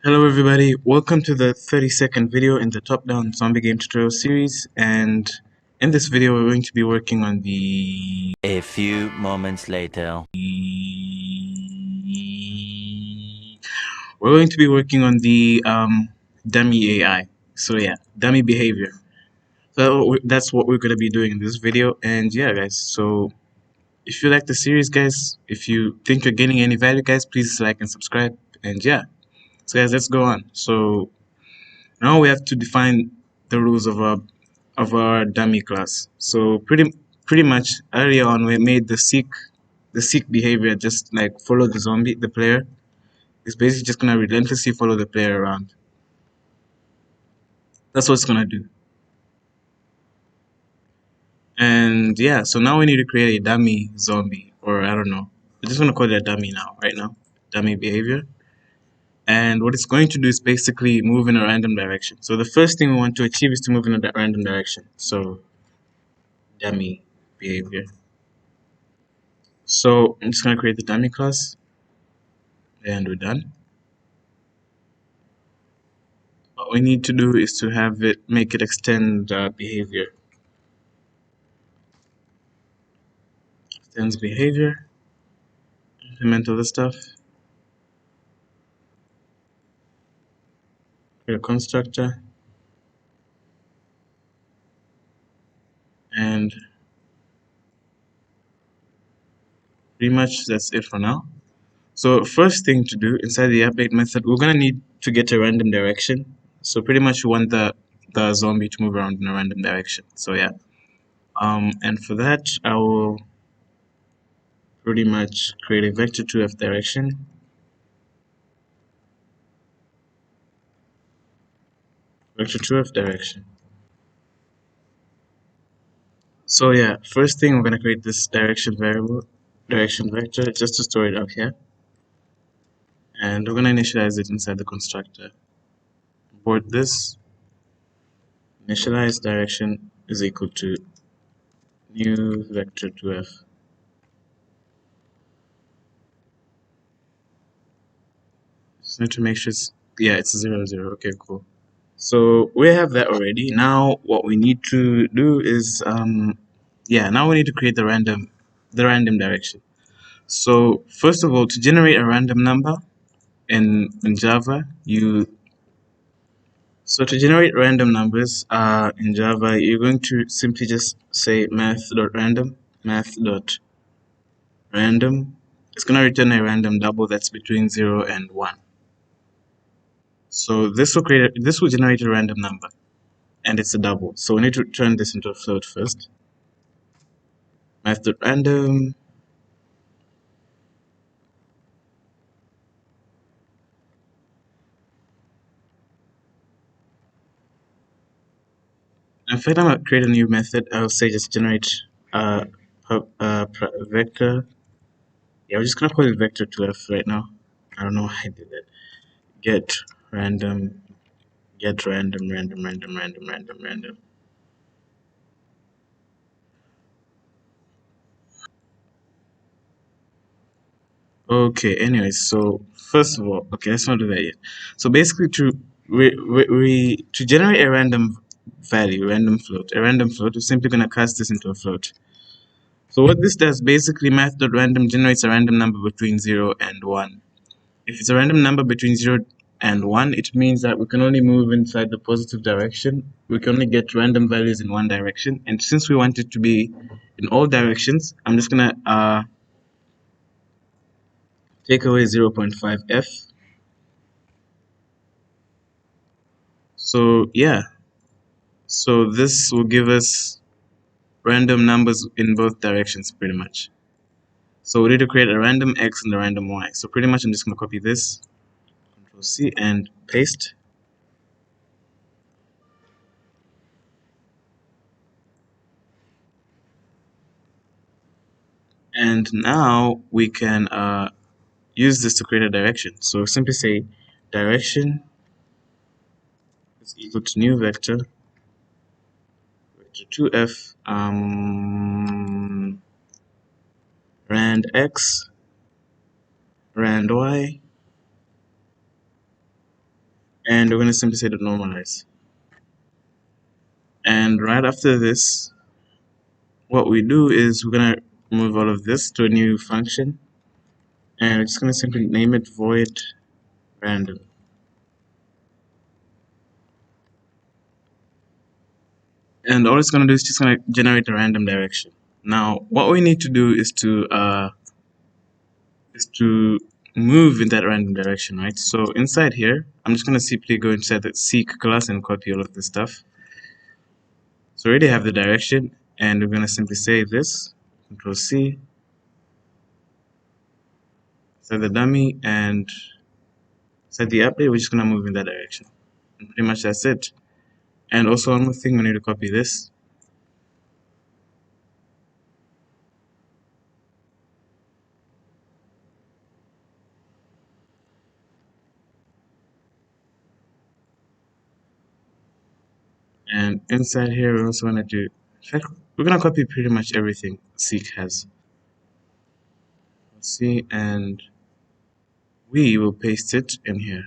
Hello everybody, welcome to the 30-second video in the top-down zombie game tutorial series, and in this video we're going to be working on the A few moments later. dummy AI. So yeah, dummy behavior. So that's what we're going to be doing in this video, and yeah guys, so if you like the series guys, if you think you're getting any value guys, please like and subscribe, and yeah. So guys, let's go on. So now we have to define the rules of our dummy class. So pretty much earlier on we made the seek behavior just like follow the player. It's basically just gonna relentlessly follow the player around. That's what it's gonna do. And yeah, so now we need to create a dummy zombie, or I don't know. I'm just gonna call it a dummy now, right now. Dummy behavior. And what it's going to do is basically move in a random direction. So the first thing we want to achieve is to move in a random direction. So dummy behavior. So I'm just gonna create the dummy class, and we're done. What we need to do is to have it make it extend behavior. Extends behavior. Implement all the stuff. Create a constructor, and pretty much that's it for now. So first thing to do inside the update method, we're gonna need to get a random direction. So pretty much we want the zombie to move around in a random direction. So yeah. And for that I will pretty much create a vector2f direction. Vector2f direction. So yeah, first thing we're gonna create this direction variable, direction vector, just to store it out here. And we're gonna initialize it inside the constructor. Import this, initialize direction is equal to new vector2f. Just need to make sure it's 0, 0. Okay, cool. So we have that already. Now what we need to do is now we need to create the random direction. So first of all, to generate a random number in Java, to generate random numbers in Java, you're going to simply just say math.random. It's going to return a random double that's between 0 and 1. So this will generate a random number, and it's a double. So we need to turn this into a float first. Math.random. In fact, I'm going to create a new method. I'll say just generate vector. Yeah, we're just going to call it vector2f right now. I don't know why I did that. Get random, random. Okay, anyways, so first of all, okay, let's not do that yet. So basically, to generate a random value, a random float, we're simply gonna cast this into a float. So what this does, basically, math.random generates a random number between 0 and 1. If it's a random number between 0 and 1, it means that we can only move inside the positive direction. We can only get random values in one direction. And since we want it to be in all directions, I'm just gonna take away 0.5f. So yeah, so this will give us random numbers in both directions pretty much. So we need to create a random x and a random y. So pretty much I'm just going to copy this, Control C, and paste. And now we can use this to create a direction. So simply say direction is equal to new vector 2f rand x, rand y, and we're going to simply say to normalize. And right after this, what we do is we're going to move all of this to a new function, and we're just going to simply name it void random. And all it's going to do is just going to generate a random direction. Now, what we need to do is to move in that random direction, right? So inside here, I'm just going to simply go inside the seek class and copy all of this stuff. So we already have the direction, and we're going to simply say this, Control C, set the dummy, and set the update. We're just going to move in that direction. And pretty much that's it. And also one more thing, we need to copy this. And inside here, we're also going to do, in fact, we're going to copy pretty much everything Seek has. See, and we will paste it in here.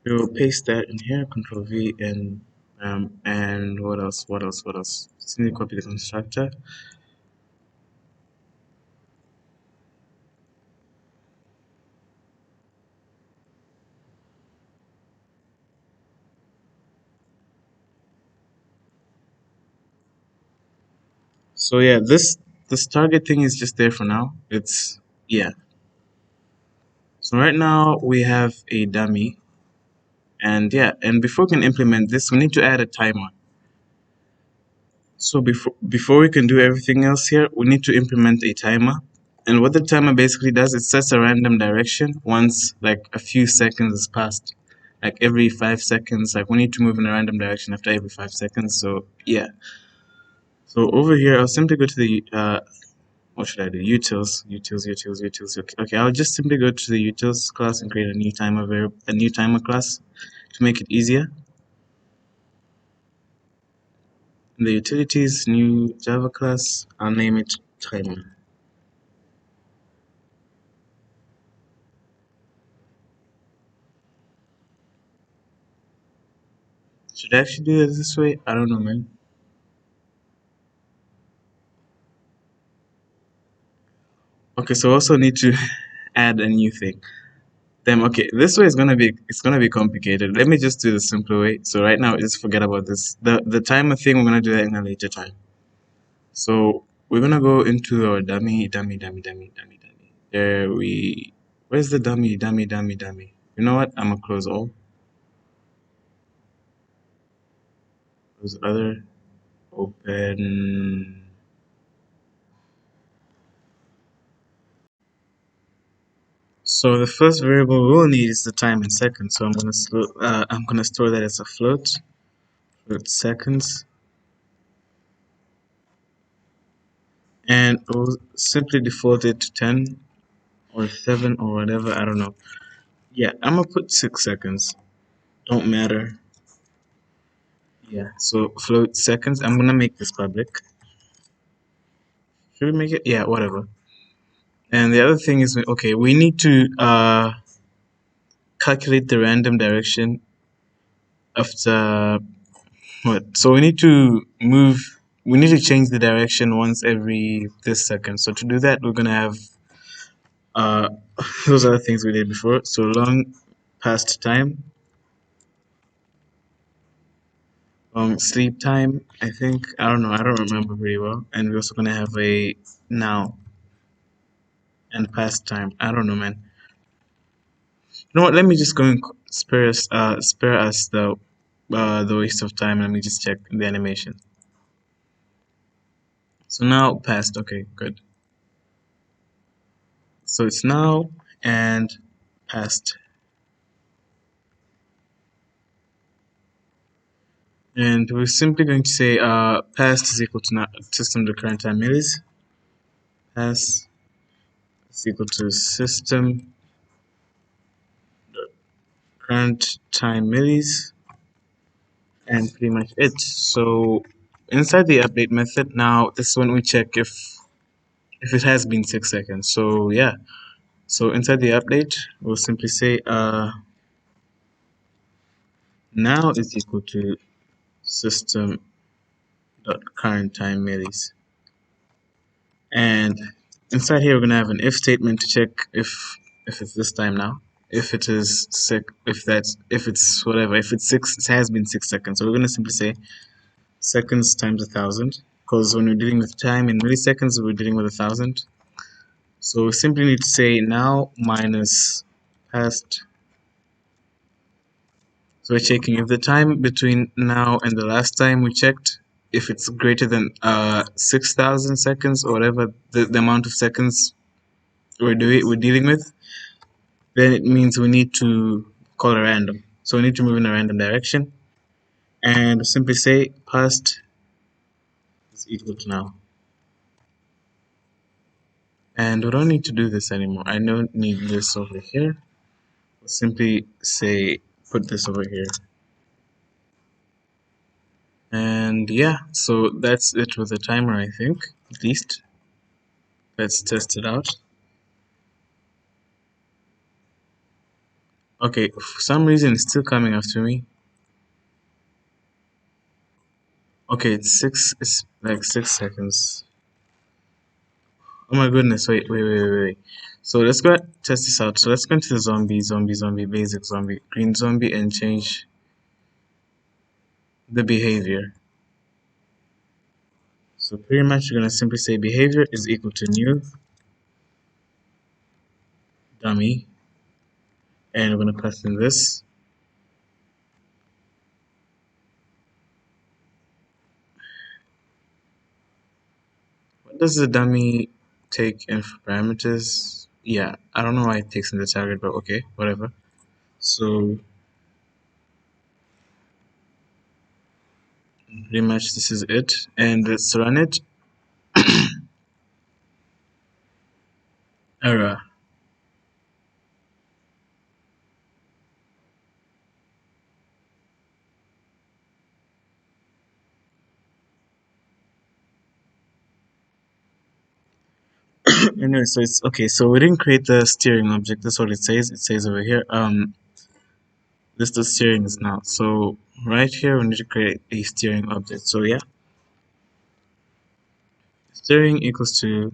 We will paste that in here, Control V, and what else? What else? What else? Just need to copy the constructor. So yeah, this target thing is just there for now. It's yeah. So right now we have a dummy, and yeah, and before we can implement this, we need to add a timer. So before we can do everything else here, we need to implement a timer. And what the timer basically does, it sets a random direction once like a few seconds has passed. Like every 5 seconds, like we need to move in a random direction after every 5 seconds. So yeah. So over here, I'll simply go to the what should I do? Utils. Okay, I'll just simply go to the utils class and create a new timer class to make it easier. In the utilities, new Java class, I'll name it timer. Should I actually do it this way? I don't know, man. Okay, so I also need to add a new thing. Then okay, this way is gonna be complicated. Let me just do the simpler way. So right now, just forget about this. The timer thing, we're gonna do that in a later time. So we're gonna go into our dummy. Where's the dummy? You know what? I'm gonna close all. Close other. Open. So the first variable we'll need is the time in seconds. So I'm gonna store that as a float. Float seconds. And we'll simply default it to 10 or 7 or whatever, I don't know. Yeah, I'm gonna put 6 seconds. Don't matter. Yeah, so float seconds. I'm gonna make this public. Should we make it? Yeah, whatever. And the other thing is, okay, we need to calculate the random direction of the what? So we need to move. We need to change the direction once every this second. So to do that, we're gonna have uh those are the things we did before. So long past time, sleep time, I think. I don't know. I don't remember very well. And we're also gonna have a now and past time. I don't know, man. You know what? Let me just go and spare us the waste of time. Let me just check the animation. So now past. Okay, good. So it's now and past. And we're simply going to say past is equal to system to current time millis. Past is equal to system current time millis, and pretty much it. So inside the update method, now this is when we check if if it has been 6 seconds. So yeah, so inside the update, we'll simply say now is equal to system dot current time millis, and inside here we're gonna have an if statement to check if it's this time now. If it is if it's whatever, if it's six, it has been 6 seconds. So we're gonna simply say seconds times 1,000, because when we're dealing with time in milliseconds, we're dealing with 1,000. So we simply need to say now minus past. So we're checking if the time between now and the last time we checked, if it's greater than 6,000 seconds or whatever the amount of seconds we're dealing with, then it means we need to call a random. So we need to move in a random direction and simply say past is equal to now. And we don't need to do this anymore. I don't need this over here. We'll simply say put this over here. And yeah, so that's it with the timer, I think, at least. Let's test it out. Okay, for some reason it's still coming after me. Okay, it's like 6 seconds. Oh my goodness, wait. So let's go test this out. So let's go into the zombie, basic zombie, green zombie, and change the behavior. So pretty much you're gonna simply say behavior is equal to new dummy, and we're gonna pass in this. What does the dummy take in for parameters? Yeah, I don't know why it takes in the target, but okay, whatever. So pretty much this is it, and let's run it. Error. Anyway, so it's okay. So we didn't create the steering object. That's what it says. It says over here. This the steering is now. So right here we need to create a steering object. So yeah, steering equals to.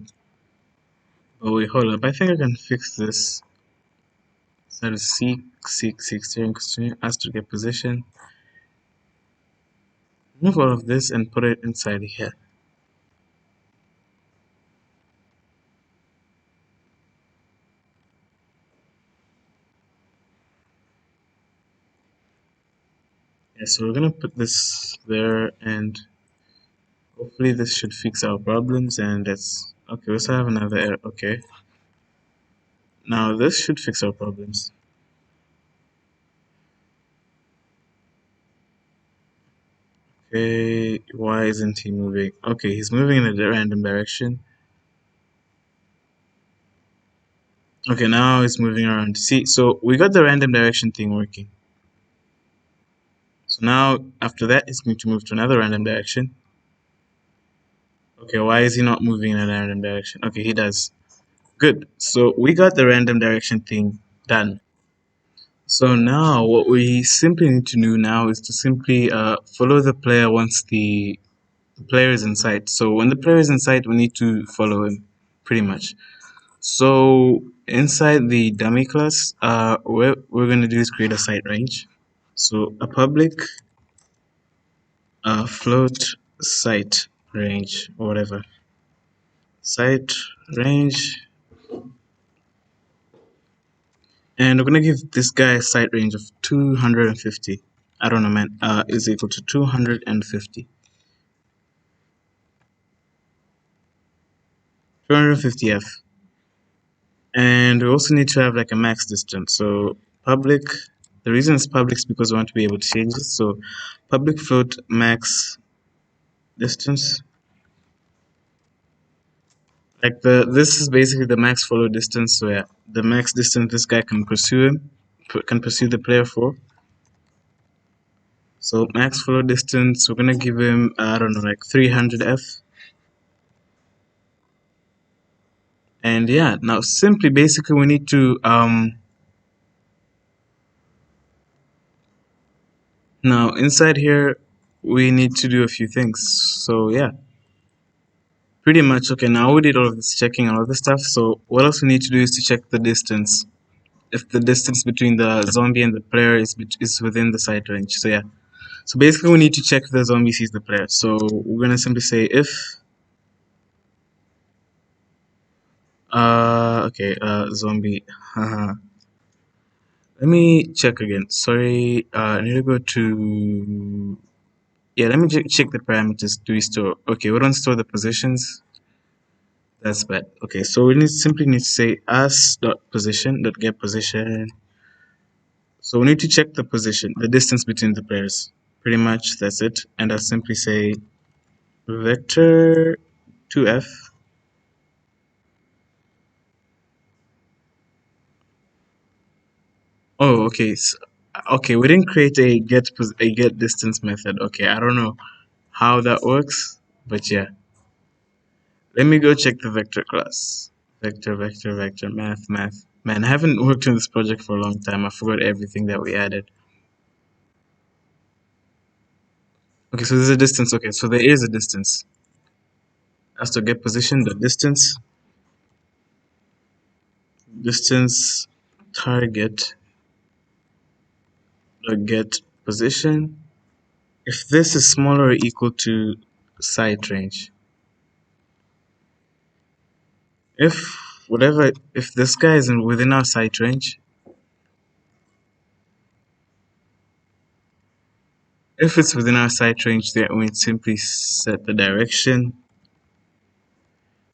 Oh wait, hold up. I think I can fix this. So that is seek steering equals to as to get position. Move all of this and put it inside here. Yeah, so we're gonna put this there, and hopefully this should fix our problems. And that's okay. We also have another error. Okay, now this should fix our problems. Okay, why isn't he moving? Okay, he's moving in a random direction. Okay, now he's moving around. See, so we got the random direction thing working. So now, after that, he's going to move to another random direction. Okay, why is he not moving in a random direction? Okay, he does. Good. So we got the random direction thing done. So now, what we simply need to do now is to simply follow the player once the player is in sight. So when the player is in sight, we need to follow him, pretty much. So inside the dummy class, what we're going to do is create a site range. So a public float site range or whatever. Site range, and we're going to give this guy a site range of 250. I don't know, man. Is equal to 250. 250f. And we also need to have like a max distance. So public, the reason it's public is because we want to be able to change this. So public float max distance. Like this is basically the max follow distance. So yeah, the max distance this guy can pursue can pursue the player for. So max follow distance, we're gonna give him I don't know, like 300f. And yeah, now simply basically we need to now inside here we need to do a few things. So yeah, pretty much okay. Now we did all of this checking and all this stuff. So what else we need to do is to check the distance. If the distance between the zombie and the player is within the sight range. So yeah. So basically we need to check if the zombie sees the player. So we're gonna simply say if okay zombie haha. Let me check again. Sorry, I need to go to yeah. Let me check the parameters to restore. Okay, we don't store the positions. That's bad. Okay, so we simply need to say as dot position dot get position. So we need to check the position, the distance between the pairs. Pretty much that's it. And I'll simply say vector 2f. Oh, okay. Okay, we didn't create a get distance method. Okay, I don't know how that works, but yeah. Let me go check the vector class. Vector, math. Man, I haven't worked on this project for a long time. I forgot everything that we added. Okay, so there's a distance. Okay, so there is a distance. As to get position, the distance target, the get position. If this is smaller or equal to sight range, if if this guy is within our sight range, if it's within our sight range, then we simply set the direction.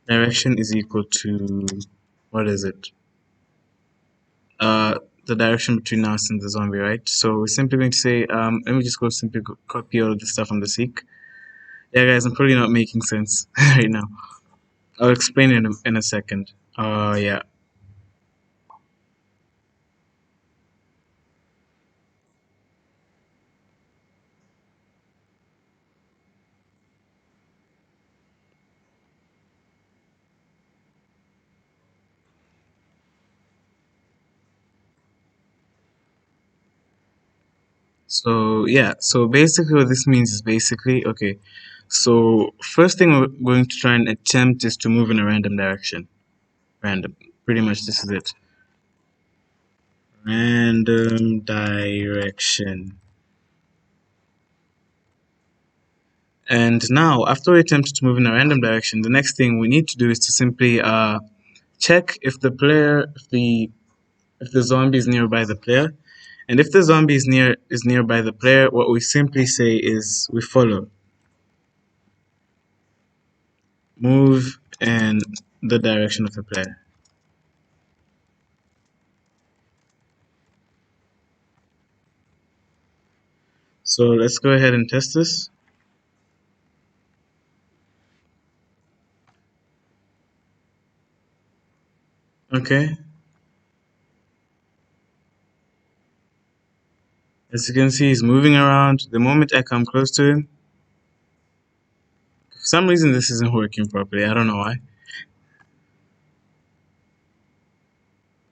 Direction is equal to what is it? The direction between us and the zombie, right? So we're simply going to say, let me just simply copy all of the stuff on the seek. Yeah, guys, I'm probably not making sense right now. I'll explain it in a second. Yeah. So yeah. So basically, what this means is basically okay. So first thing we're going to try and attempt is to move in a random direction. Random. Pretty much, this is it. Random direction. And now, after we attempt to move in a random direction, the next thing we need to do is to simply check if if the zombie is nearby the player, and if the zombie is nearby the player, what we simply say is we follow, move in the direction of the player. So let's go ahead and test this. Okay, as you can see, he's moving around. The moment I come close to him, for some reason this isn't working properly. I don't know why.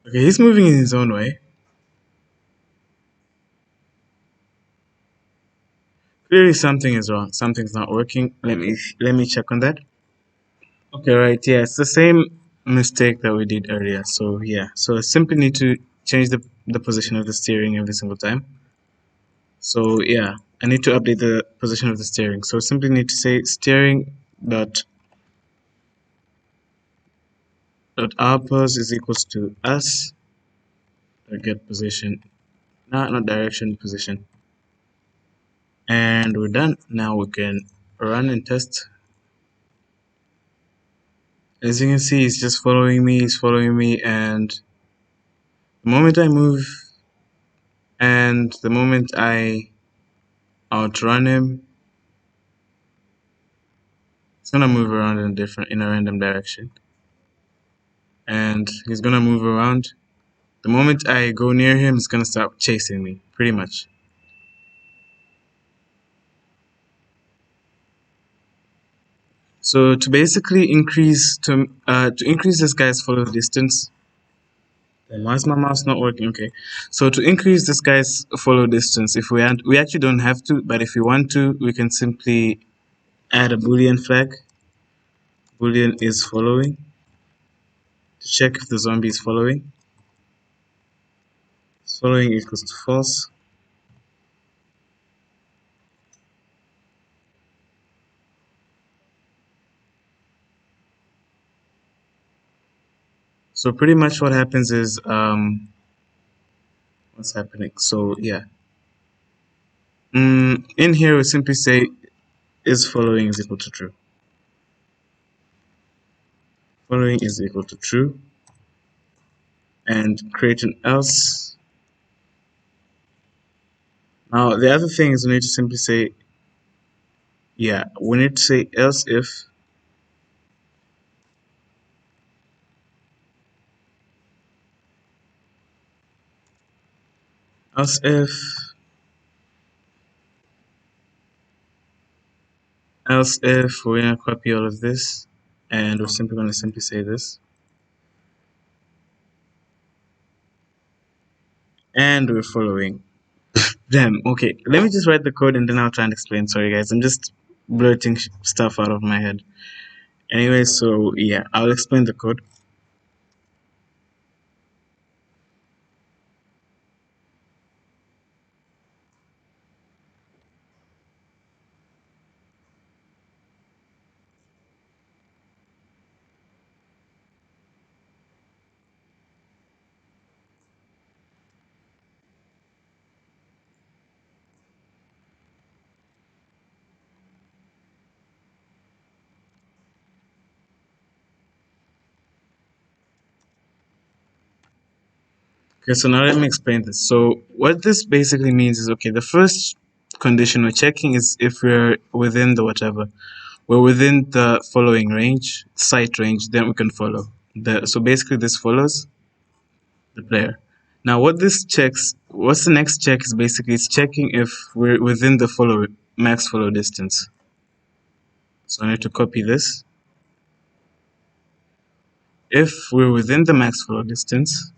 Okay, he's moving in his own way. Clearly something is wrong. Something's not working. Let me check on that. Okay, right. Yeah, it's the same mistake that we did earlier. So yeah, so I simply need to change the position of the steering every single time. So yeah, I need to update the position of the steering. So I simply need to say steering dot outpost is equals to us get position, not direction, position, and we're done. Now we can run and test. As you can see, he's just following me. He's following me, and the moment I move and the moment I outrun him, it's gonna move around in a random direction. And he's gonna move around. The moment I go near him, he's gonna start chasing me, pretty much. So to basically increase this guy's follow distance. Then why is my mouse not working? Okay. So to increase this guy's follow distance, if we actually don't have to, but if we want to, we can simply add a boolean flag. Boolean is following to check if the zombie is following. Following equals to false. So pretty much what happens is what's happening. So yeah, in here we simply say is following is equal to true. Following is equal to true, and create an else. Now the other thing is we need to simply say, yeah, we need to say else if else if else if we're gonna copy all of this, and we're simply gonna simply say this, and we're following. Damn. Okay, let me just write the code and then I'll try and explain. Sorry guys, I'm just blurting stuff out of my head. Anyway, so yeah, I'll explain the code. Okay, so now let me explain this. So what this basically means is, okay, the first condition we're checking is if we're within the whatever. We're within the following range, sight range, then we can follow. So basically this follows the player. Now what this checks, what's the next check is basically it's checking if we're within the max follow distance. So I need to copy this. If we're within the max follow distance,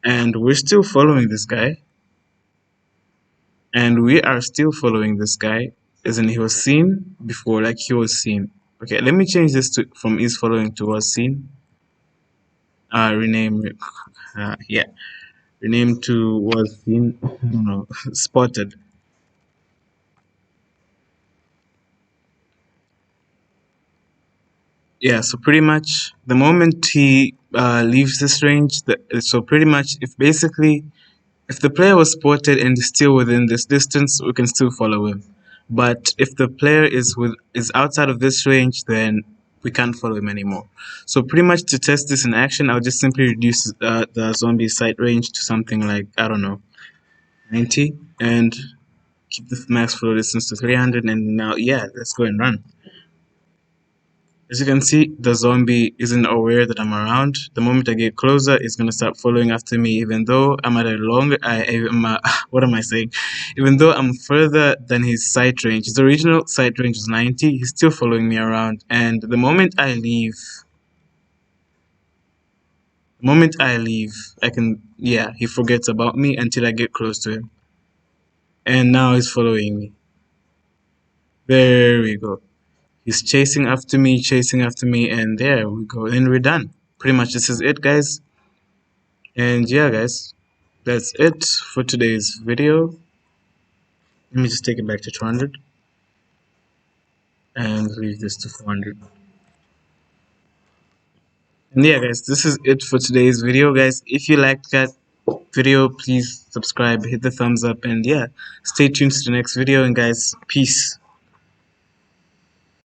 and we're still following this guy, and we are still following this guy, as in he was seen before, like he was seen. Okay, let me change this to from is following to was seen. Rename, yeah, rename to was seen. No, spotted. Yeah, so pretty much the moment he leaves this range, so pretty much if the player was spotted and is still within this distance, we can still follow him. But if the player is outside of this range, then we can't follow him anymore. So pretty much to test this in action, I'll just simply reduce the zombie sight range to something like, I don't know, 90, and keep the max follow distance to 300. And now, yeah, let's go and run. As you can see, the zombie isn't aware that I'm around. The moment I get closer, it's gonna start following after me, even though I'm at a longer. What am I saying? Even though I'm further than his sight range. His original sight range was 90. He's still following me around, and the moment I leave, yeah, he forgets about me until I get close to him, and now he's following me. There we go. He's chasing after me, and there we go. And we're done. Pretty much this is it, guys. And yeah, guys, that's it for today's video. Let me just take it back to 200 and leave this to 400. And yeah, guys, this is it for today's video, guys. If you liked that video, please subscribe, hit the thumbs up, and yeah, stay tuned to the next video. And guys, peace.